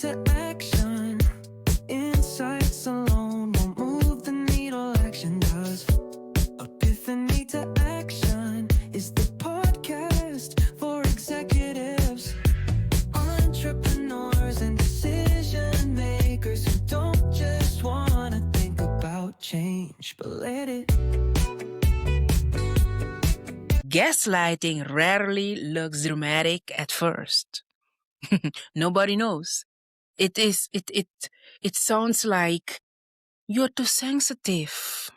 to action. Insights alone won't move the needle, action does. Epiphany to action is the podcast for executives, entrepreneurs, and decision makers who don't just want to think about change, but let it. Gaslighting rarely looks dramatic at first. Nobody knows. It sounds like you're too sensitive.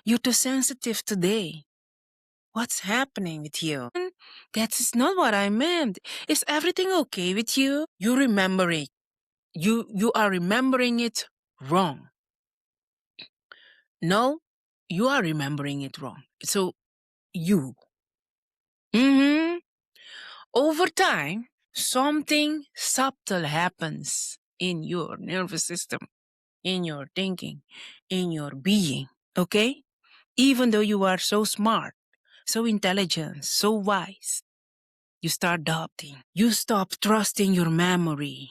You're too sensitive today. What's happening with you? That's not what I meant. Is everything okay with you? You remember it. You are remembering it wrong. No, you are remembering it wrong. So you. Over time, something subtle happens in your nervous system, in your thinking, in your being, okay? Even though you are so smart, so intelligent, so wise, you start doubting. You stop trusting your memory.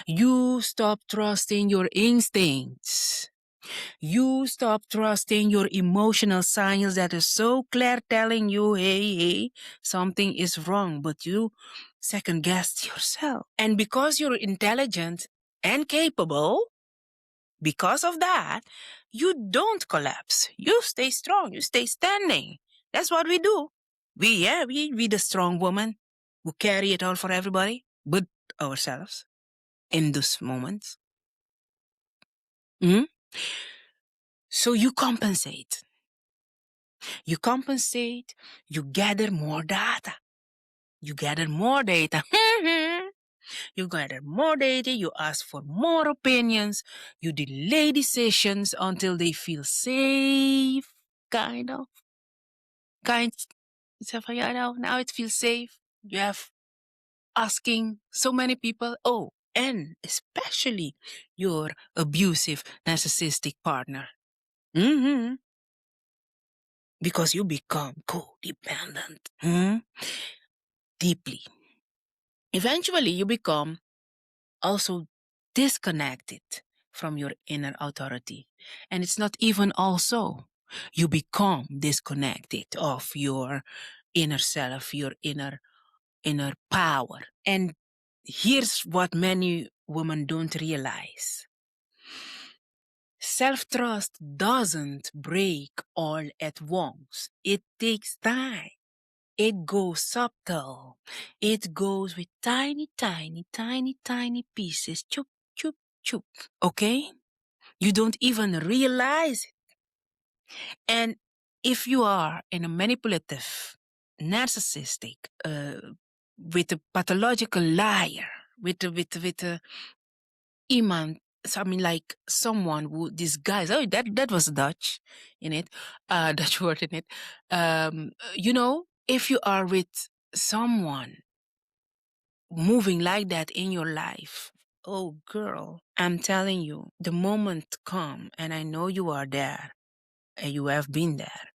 You stop trusting your instincts. You stop trusting your emotional signals that are so clear telling you, hey, something is wrong, but you second guess yourself. And because you're intelligent and capable, because of that, you don't collapse. You stay strong. You stay standing. That's what we do. We the strong woman who carry it all for everybody, but ourselves in those moments. So you compensate. You compensate, you gather more data. You gather more data. You gather more data, you ask for more opinions, you delay decisions until they feel safe, kind of. So now it feels safe. You have asking so many people, and especially your abusive, narcissistic partner. Because you become codependent. Deeply. Eventually, you become also disconnected from your inner authority. And it's not even also. You become disconnected of your inner self, your inner power. And here's what many women don't realize. Self-trust doesn't break all at once. It takes time. It goes subtle. It goes with tiny, tiny, tiny, tiny pieces. Chup, chup, chup. Okay? You don't even realize it. And if you are in a manipulative, narcissistic, with a pathological liar, with a iman, so I mean like someone who disguise, that was Dutch in it, Dutch word in it. If you are with someone moving like that in your life, oh girl, I'm telling you, the moment come, and I know you are there, and you have been there,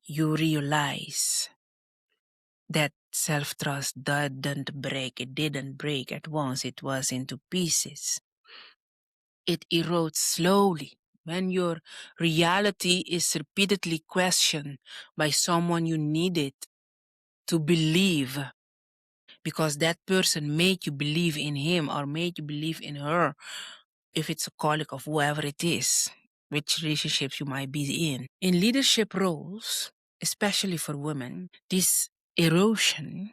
you realize that self-trust didn't break at once. It was into pieces. It erodes slowly when your reality is repeatedly questioned by someone you needed to believe, because that person made you believe in him or made you believe in her, if it's a colleague of whoever it is, which relationships you might be in. In leadership roles, especially for women, this erosion,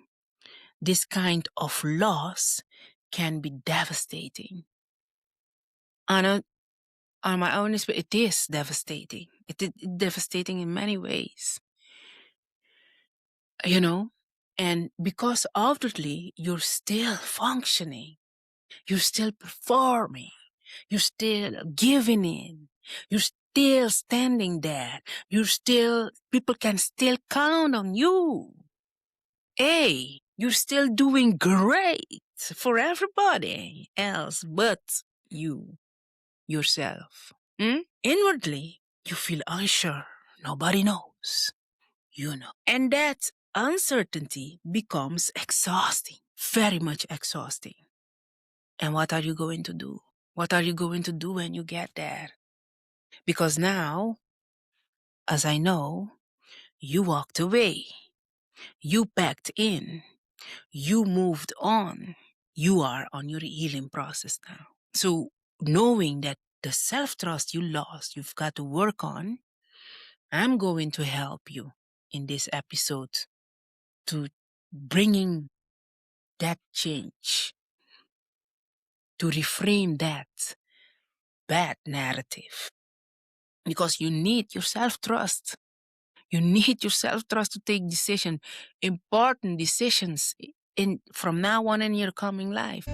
this kind of loss can be devastating. On my own experience, it is devastating. It's devastating in many ways. And because outwardly you're still functioning, you're still performing, you're still giving in, you're still standing there, people can still count on you. Hey, you're still doing great for everybody else but yourself. Inwardly, you feel unsure. Nobody knows. You know. And that uncertainty becomes exhausting, very much exhausting. And what are you going to do? What are you going to do when you get there? Because now, as I know, you walked away. You packed in. You moved on. You are on your healing process now. So knowing that the self-trust you lost, you've got to work on, I'm going to help you in this episode to bringing that change, to reframe that bad narrative. Because you need your self-trust. You need your self-trust to take important decisions from now on in your coming life.